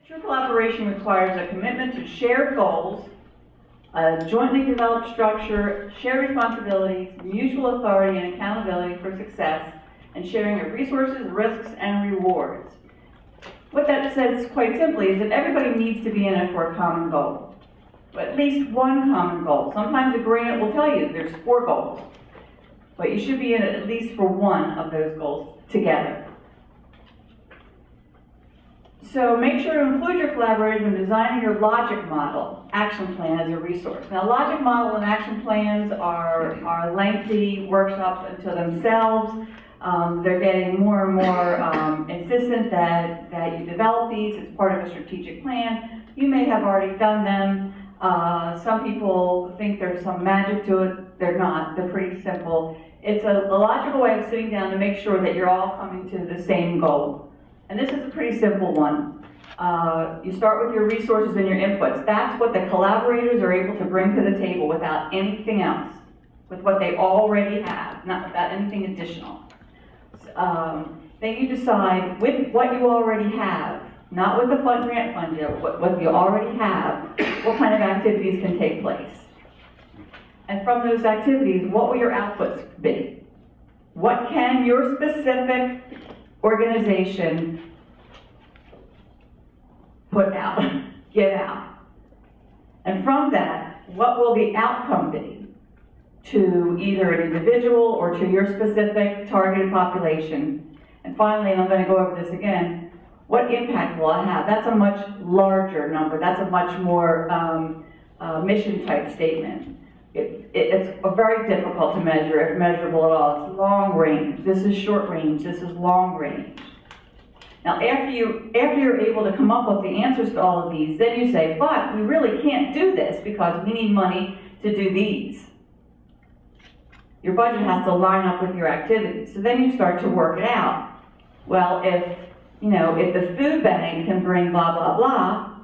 True collaboration requires a commitment to shared goals, a jointly developed structure, shared responsibilities, mutual authority and accountability for success, and sharing of resources, risks, and rewards. What that says, quite simply, is that everybody needs to be in it for a common goal. At least one common goal. Sometimes a grant will tell you there's 4 goals, but you should be in it at least for one of those goals together. So make sure to include your collaborators in designing your logic model action plan as a resource. Now, logic model and action plans are lengthy workshops unto themselves. They're getting more and more insistent that you develop these as part of a strategic plan. You may have already done them. Some people think there's some magic to it. They're not. They're pretty simple. It's a logical way of sitting down to make sure that you're all coming to the same goal. And this is a pretty simple one. You start with your resources and your inputs. That's what the collaborators are able to bring to the table without anything else, with what they already have, not without anything additional. Then you decide with what you already have, not with the grant fund yet, what you already have, what kind of activities can take place. And from those activities, what will your outputs be? What can your specific organization put out, get out? And from that, what will the outcome be to either an individual or to your specific targeted population? And finally, and I'm going to go over this again, what impact will it have? That's a much larger number. That's a much more mission type statement. It's very difficult to measure, if measurable at all. It's long range. This is short range. This is long range. Now, after you're able to come up with the answers to all of these, then you say, but we really can't do this because we need money to do these. Your budget has to line up with your activities. So then you start to work it out. Well, if the food bank can bring blah, blah, blah,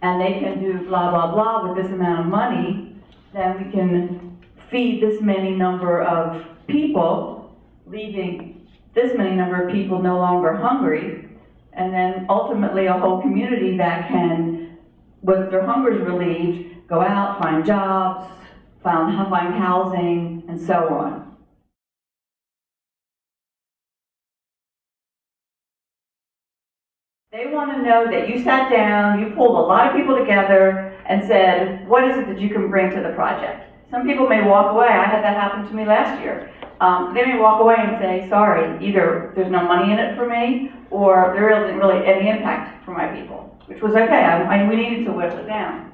and they can do blah, blah, blah with this amount of money, then we can feed this many number of people, leaving this many number of people no longer hungry, and then ultimately a whole community that can, once their hunger is relieved, go out, find jobs, find housing, and so on. They want to know that you sat down, you pulled a lot of people together and said, what is it that you can bring to the project? Some people may walk away. I had that happen to me last year. They may walk away and say, sorry, either there's no money in it for me, or there isn't really any impact for my people, which was okay. We needed to whittle it down.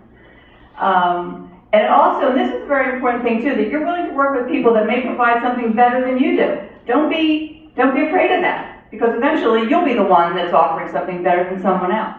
And also, this is a very important thing too, that you're willing to work with people that may provide something better than you do. Don't be afraid of that, because eventually you'll be the one that's offering something better than someone else.